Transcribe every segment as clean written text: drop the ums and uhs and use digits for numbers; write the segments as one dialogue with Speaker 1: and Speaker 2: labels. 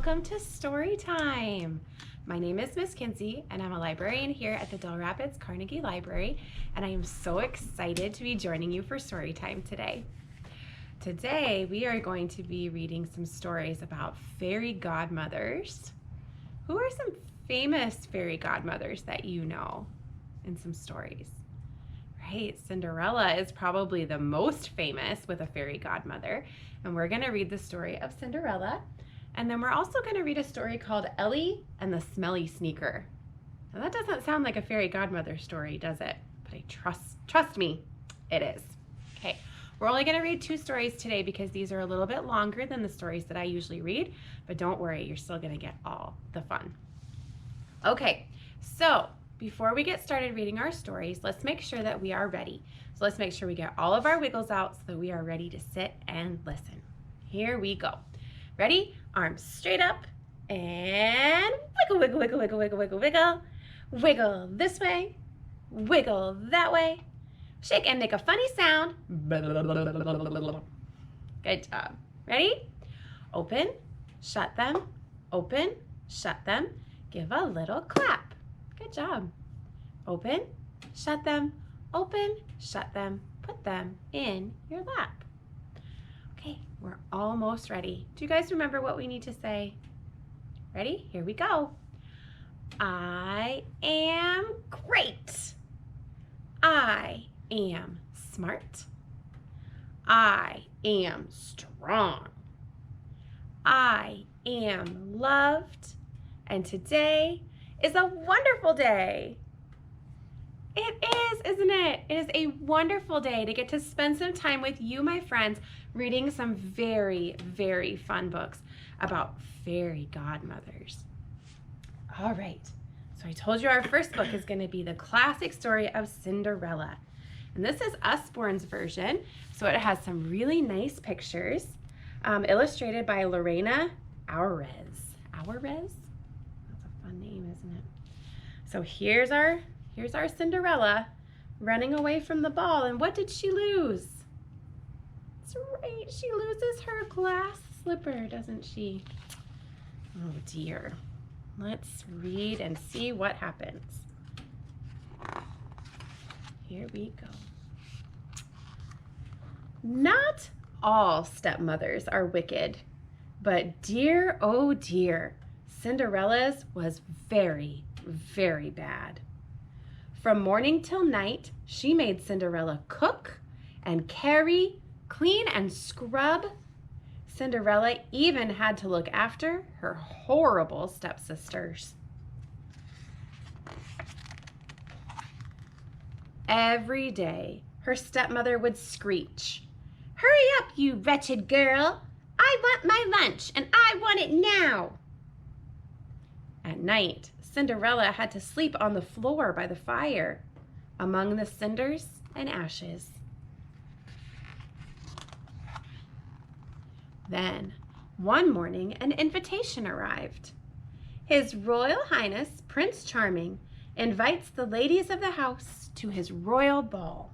Speaker 1: welcome to Story Time. My name is Miss Kinsey, and I'm a librarian here at the Dell Rapids Carnegie Library, and I am so excited to be joining you for Story Time today. Today, we are going to be reading some stories about fairy godmothers. Who are some famous fairy godmothers that you know in some stories? Right, Cinderella is probably the most famous with a fairy godmother, and we're going to read the story of Cinderella. And then we're also going to read a story called Ellie and the Smelly Sneaker. Now that doesn't sound like a fairy godmother story, does it? But I trust me, it is. Okay, we're only going to read 2 stories today because these are a little bit longer than the stories that I usually read, but don't worry, you're still going to get all the fun. Okay, so before we get started reading our stories, let's make sure that we are ready. So let's make sure we get all of our wiggles out so that we are ready to sit and listen. Here we go. Ready? Arms straight up and wiggle, wiggle, wiggle, wiggle, wiggle, wiggle, wiggle. Wiggle this way, wiggle that way. Shake and make a funny sound. Good job. Ready? Open, shut them, open, shut them. Give a little clap. Good job. Open, shut them, open, shut them. Put them in your lap. Okay, we're almost ready. Do you guys remember what we need to say? Ready? Here we go. I am great. I am smart. I am strong. I am loved. And today is a wonderful day. It is, isn't it? It is a wonderful day to get to spend some time with you, my friends, reading some very, very fun books about fairy godmothers. All right, so I told you our first book is going to be the classic story of Cinderella. And this is Usborne's version, so it has some really nice pictures, illustrated by Lorena Aurez. Aurez? That's a fun name, isn't it? So here's our Cinderella running away from the ball, and what did she lose? That's right, she loses her glass slipper, doesn't she? Oh dear. Let's read and see what happens. Here we go. Not all stepmothers are wicked, but dear, oh dear, Cinderella's was very, very bad. From morning till night, she made Cinderella cook and carry, clean and scrub. Cinderella even had to look after her horrible stepsisters. Every day, her stepmother would screech, "Hurry up, you wretched girl! I want my lunch, and I want it now!" At night, Cinderella had to sleep on the floor by the fire, among the cinders and ashes. Then, one morning, an invitation arrived. His Royal Highness, Prince Charming, invites the ladies of the house to his royal ball.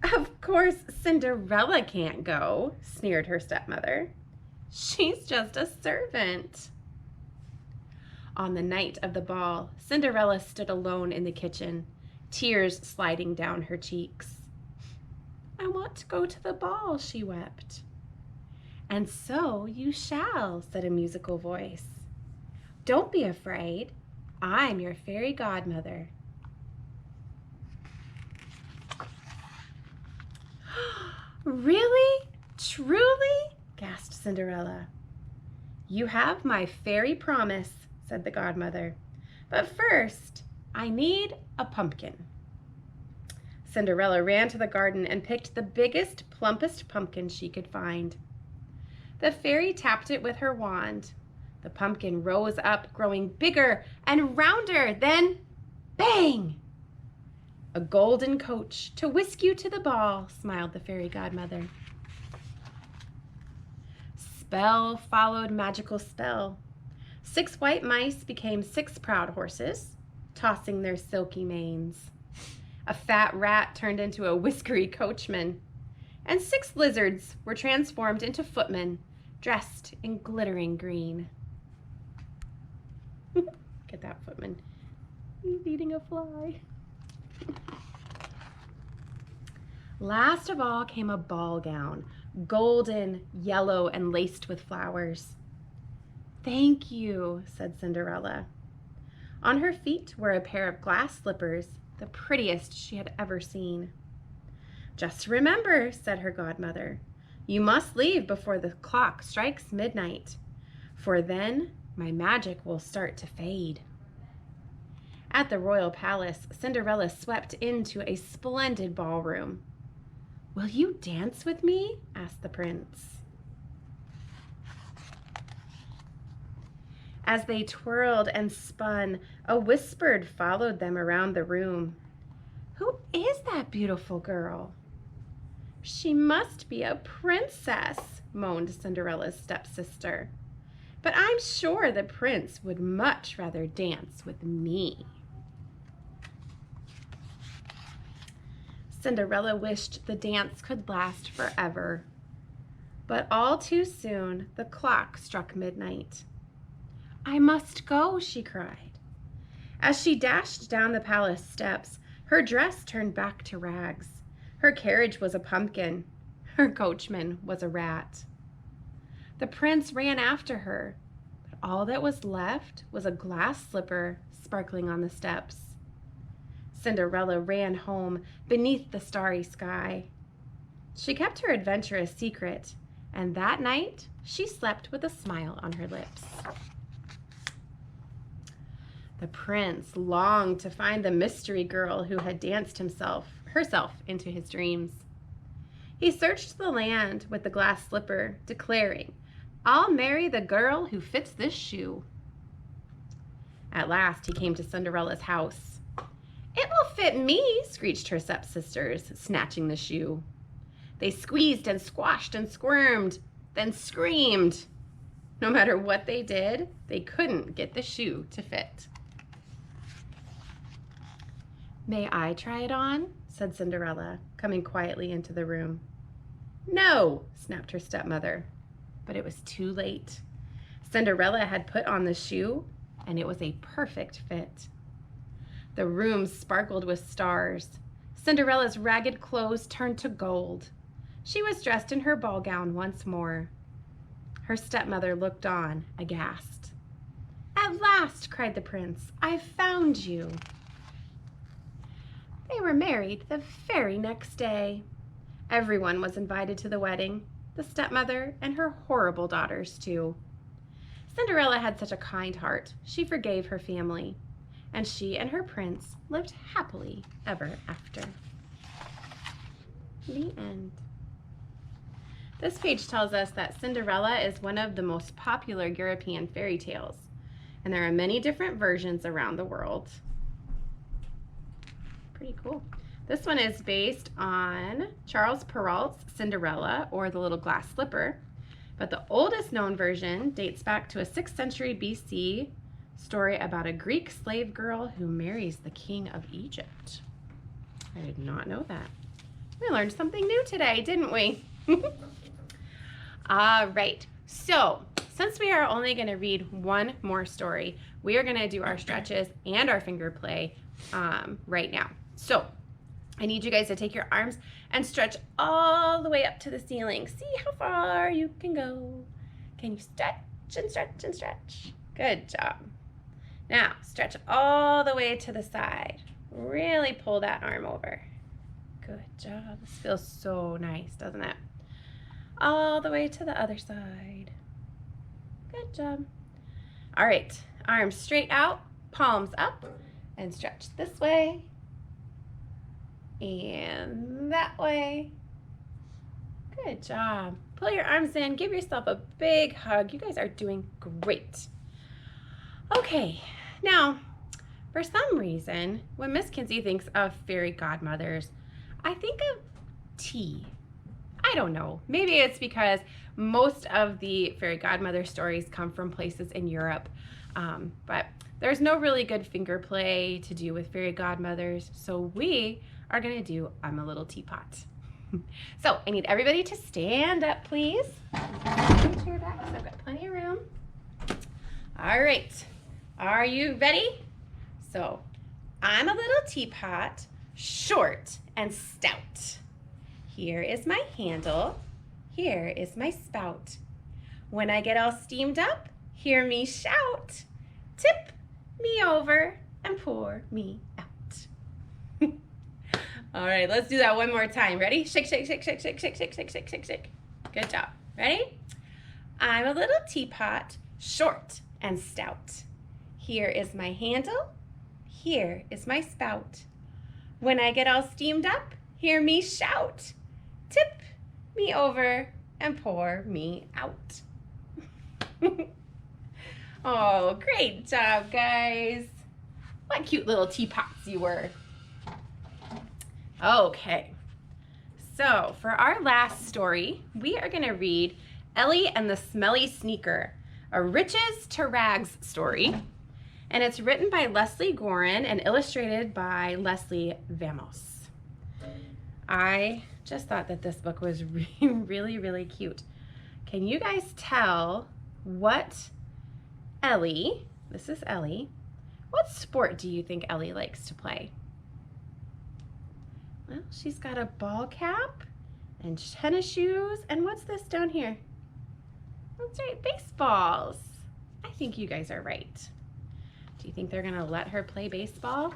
Speaker 1: Of course, Cinderella can't go, sneered her stepmother. She's just a servant. On the night of the ball, Cinderella stood alone in the kitchen, tears sliding down her cheeks. I want to go to the ball, she wept. And so you shall, said a musical voice. Don't be afraid. I'm your fairy godmother. Really? Truly? Gasped Cinderella. You have my fairy promise, said the godmother. But first, I need a pumpkin. Cinderella ran to the garden and picked the biggest, plumpest pumpkin she could find. The fairy tapped it with her wand. The pumpkin rose up, growing bigger and rounder. Then, bang! A golden coach to whisk you to the ball, smiled the fairy godmother. Spell followed magical spell. 6 white mice became 6 proud horses, tossing their silky manes. A fat rat turned into a whiskery coachman, and 6 lizards were transformed into footmen, dressed in glittering green. Get that, footman. He's eating a fly. Last of all came a ball gown, golden, yellow, and laced with flowers. "Thank you," said Cinderella. On her feet were a pair of glass slippers, the prettiest she had ever seen. "Just remember," said her godmother, "you must leave before the clock strikes midnight, for then my magic will start to fade." At the royal palace, Cinderella swept into a splendid ballroom. "Will you dance with me?" asked the prince. As they twirled and spun, a whisper followed them around the room. "Who is that beautiful girl?" "She must be a princess," moaned Cinderella's stepsister. "But I'm sure the prince would much rather dance with me." Cinderella wished the dance could last forever. But all too soon, the clock struck midnight. "I must go," she cried. As she dashed down the palace steps, her dress turned back to rags. Her carriage was a pumpkin. Her coachman was a rat. The prince ran after her, but all that was left was a glass slipper sparkling on the steps. Cinderella ran home beneath the starry sky. She kept her adventure a secret, and that night she slept with a smile on her lips. The prince longed to find the mystery girl who had danced herself into his dreams. He searched the land with the glass slipper, declaring, "I'll marry the girl who fits this shoe." At last he came to Cinderella's house. "It will fit me," screeched her stepsisters, snatching the shoe. They squeezed and squashed and squirmed, then screamed. No matter what they did, they couldn't get the shoe to fit. "May I try it on?" said Cinderella, coming quietly into the room. "No," snapped her stepmother. But it was too late. Cinderella had put on the shoe, and it was a perfect fit. The room sparkled with stars. Cinderella's ragged clothes turned to gold. She was dressed in her ball gown once more. Her stepmother looked on, aghast. "At last," cried the prince, "I've found you." They were married the very next day. Everyone was invited to the wedding, the stepmother and her horrible daughters too. Cinderella had such a kind heart, she forgave her family, and she and her prince lived happily ever after. The end. This page tells us that Cinderella is one of the most popular European fairy tales, and there are many different versions around the world. Pretty cool. This one is based on Charles Perrault's Cinderella, or the Little Glass Slipper, but the oldest known version dates back to a 6th century BC story about a Greek slave girl who marries the king of Egypt. I did not know that. We learned something new today, didn't we? All right, so since we are only going to read one more story, we are going to do our stretches and our finger play right now. So I need you guys to take your arms and stretch all the way up to the ceiling. See how far you can go. Can you stretch and stretch and stretch? Good job. Now stretch all the way to the side. Really pull that arm over. Good job. This feels so nice, doesn't it? All the way to the other side. Good job. All right, arms straight out, palms up, and stretch this way and that way. Good job. Pull your arms in, give yourself a big hug. You guys are doing great. Okay, now, for some reason, when Miss Kinsey thinks of fairy godmothers, I think of tea. I don't know. Maybe it's because most of the fairy godmother stories come from places in Europe, but there's no really good finger play to do with fairy godmothers, so we are going to do I'm a Little Teapot. So I need everybody to stand up, please. my chair back because I've got plenty of room. All right, are you ready? So, I'm a little teapot, short and stout. Here is my handle. Here is my spout. When I get all steamed up, hear me shout. Tip me over and pour me out. All right, let's do that one more time. Ready? Shake, shake, shake, shake, shake, shake, shake, shake, shake, shake, shake. Good job. Ready? I'm a little teapot, short and stout. Here is my handle. Here is my spout. When I get all steamed up, hear me shout. Tip me over and pour me out. Oh, great job, guys. What cute little teapots you were. Okay, so for our last story, we are going to read Ellie and the Smelly Sneaker, a riches to rags story. And it's written by Leslie Gorin and illustrated by Leslie Vamos. I just thought that this book was really, really cute. Can you guys tell what Ellie, this is Ellie, what sport do you think Ellie likes to play? Well, she's got a ball cap and tennis shoes, and what's this down here? That's right, baseballs. I think you guys are right. Do you think they're gonna let her play baseball?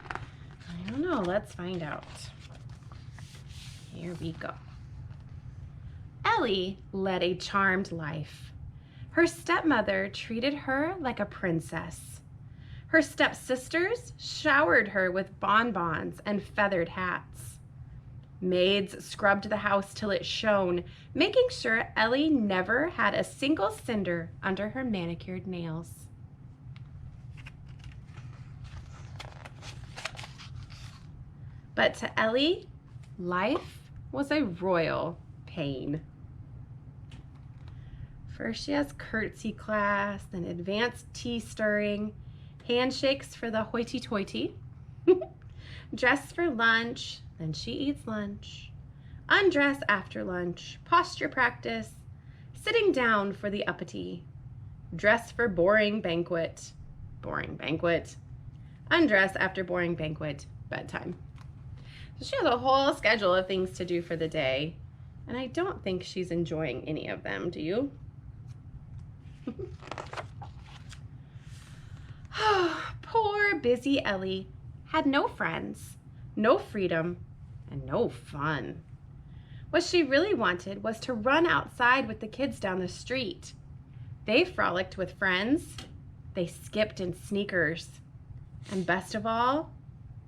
Speaker 1: I don't know, let's find out. Here we go. Ellie led a charmed life. Her stepmother treated her like a princess. Her stepsisters showered her with bonbons and feathered hats. Maids scrubbed the house till it shone, making sure Ellie never had a single cinder under her manicured nails. But to Ellie, life was a royal pain. First she has curtsy class, then advanced tea stirring, handshakes for the hoity-toity, dress for lunch, then she eats lunch, undress after lunch, posture practice, sitting down for the uppity, dress for boring banquet, undress after boring banquet, bedtime. So she has a whole schedule of things to do for the day, and I don't think she's enjoying any of them, do you? Poor busy Ellie had no friends, no freedom, and no fun. What she really wanted was to run outside with the kids down the street. They frolicked with friends, they skipped in sneakers, and best of all,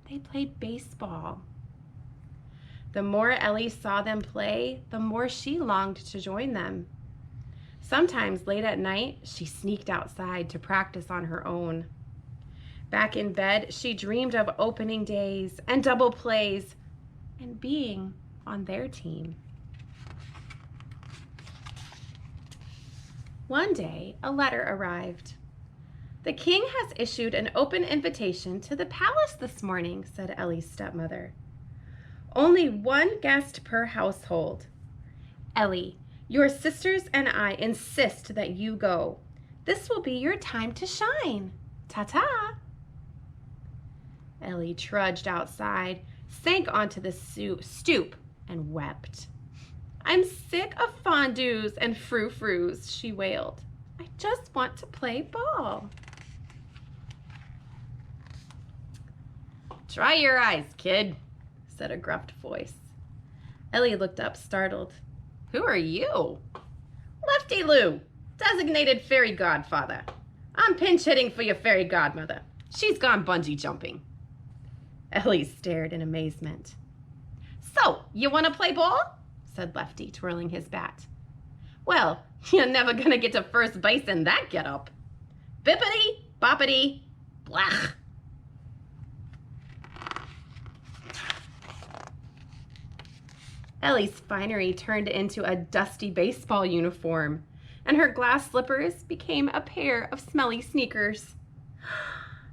Speaker 1: they played baseball. The more Ellie saw them play, the more she longed to join them. Sometimes late at night, she sneaked outside to practice on her own. Back in bed, she dreamed of opening days and double plays and being on their team. One day, a letter arrived. "The king has issued an open invitation to the palace this morning," said Ellie's stepmother. "Only one guest per household. Ellie, your sisters and I insist that you go. This will be your time to shine. Ta-ta." Ellie trudged outside, sank onto the stoop, and wept. "I'm sick of fondues and frou-frous," she wailed. "I just want to play ball." "Dry your eyes, kid," said a gruff voice. Ellie looked up, startled. "Who are you?" "Lefty Lou, designated fairy godfather. I'm pinch hitting for your fairy godmother. She's gone bungee jumping." Ellie stared in amazement. "So, you want to play ball?" said Lefty, twirling his bat. "Well, you're never going to get to first base in that getup. Bippity, boppity, blach." Ellie's finery turned into a dusty baseball uniform, and her glass slippers became a pair of smelly sneakers.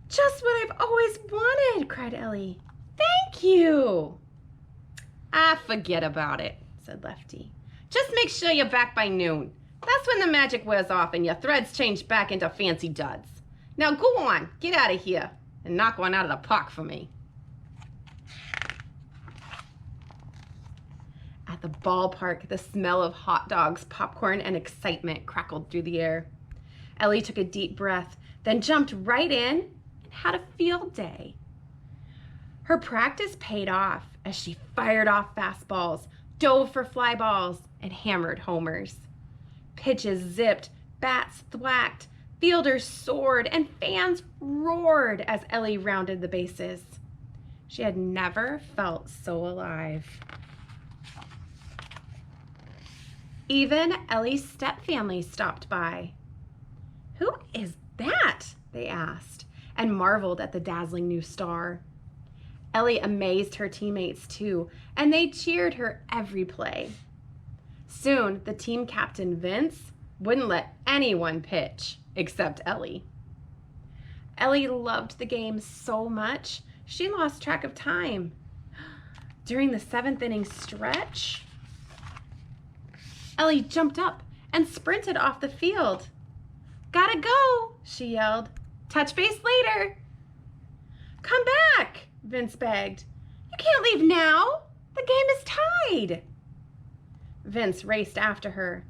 Speaker 1: "Just what I've always wanted," cried Ellie. "Thank you." "Ah, forget about it," said Lefty.
Speaker 2: Just make sure you're back by noon. That's when the magic wears off and your threads change back into fancy duds. Now go on, get out of here, and knock one out of the park for me. At the ballpark, the smell of hot dogs, popcorn, and excitement crackled through the air. Ellie took a deep breath, then jumped right in and had a field day. Her practice paid off as she fired off fastballs, dove for fly balls, and hammered homers. Pitches zipped, bats thwacked, fielders soared, and fans roared as Ellie rounded the bases. She had never felt so alive. Even Ellie's stepfamily stopped by. "Who is that?" they asked, and marveled at the dazzling new star. Ellie amazed her teammates too, and they cheered her every play. Soon, the team captain, Vince, wouldn't let anyone pitch except Ellie. Ellie loved the game so much, she lost track of time. During the 7th inning stretch, Ellie jumped up and sprinted off the field. "Gotta go," she yelled. "Touch base later." "Come back," Vince begged. "You can't leave now. The game is tied." Vince raced after her.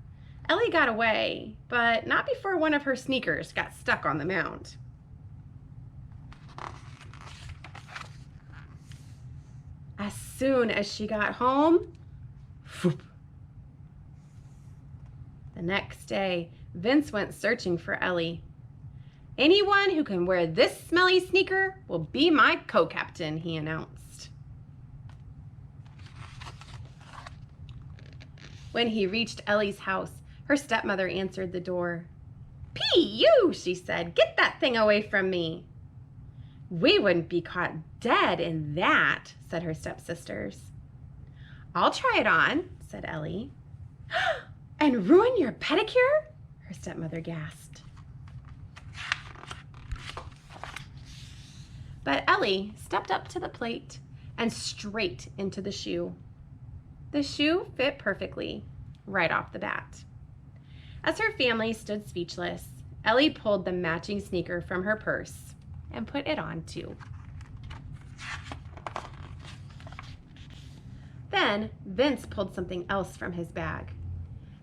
Speaker 2: Ellie got away, but not before one of her sneakers got stuck on the mound. As soon as she got home, whoop. The next day, Vince went searching for Ellie. "Anyone who can wear this smelly sneaker will be my co-captain," he announced. When he reached Ellie's house, her stepmother answered the door. "P.U.," she said, "get that thing away from me." "We wouldn't be caught dead in that," said her stepsisters. "I'll try it on," said Ellie. "And ruin your pedicure?" her stepmother gasped. But Ellie stepped up to the plate and straight into the shoe. The shoe fit perfectly, right off the bat. As her family stood speechless, Ellie pulled the matching sneaker from her purse and put it on too. Then Vince pulled something else from his bag.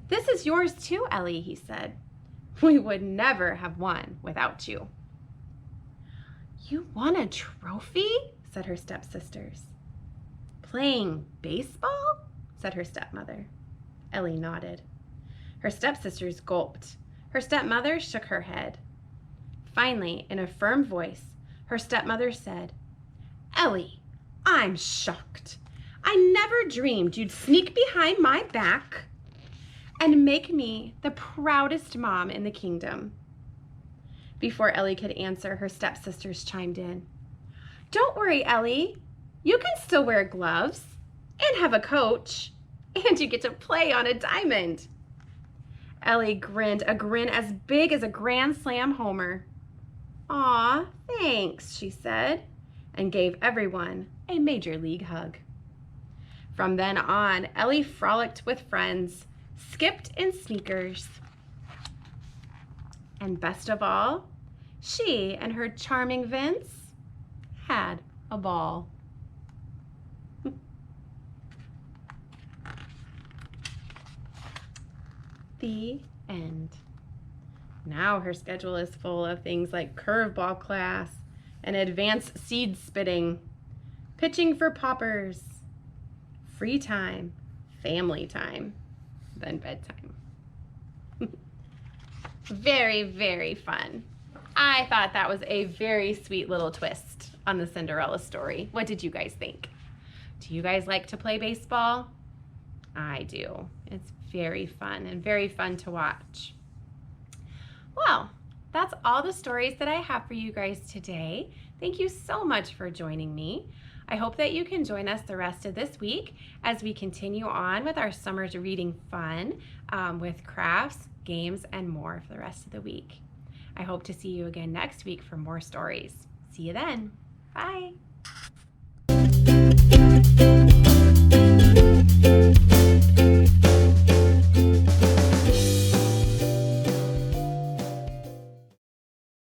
Speaker 2: "This is yours too, Ellie," he said. "We would never have won without you." "You won a trophy?" said her stepsisters. "Playing baseball?" said her stepmother. Ellie nodded. Her stepsisters gulped. Her stepmother shook her head. Finally, in a firm voice, her stepmother said, "Ellie, I'm shocked. I never dreamed you'd sneak behind my back and make me the proudest mom in the kingdom." Before Ellie could answer, her stepsisters chimed in. "Don't worry, Ellie. You can still wear gloves and have a coach, and you get to play on a diamond." Ellie grinned, a grin as big as a Grand Slam homer. "Aw, thanks," she said, and gave everyone a major league hug. From then on, Ellie frolicked with friends, skipped in sneakers, and best of all, she and her charming Vince had a ball. The end. Now her schedule is full of things like curveball class and advanced seed spitting, pitching for poppers, free time, family time, then bedtime. Very, very fun. I thought that was a very sweet little twist on the Cinderella story. What did you guys think? Do you guys like to play baseball? I do. It's very fun and very fun to watch. Well, that's all the stories that I have for you guys today. Thank you so much for joining me. I hope that you can join us the rest of this week as we continue on with our summer reading fun with crafts, games, and more for the rest of the week. I hope to see you again next week for more stories. See you then. Bye.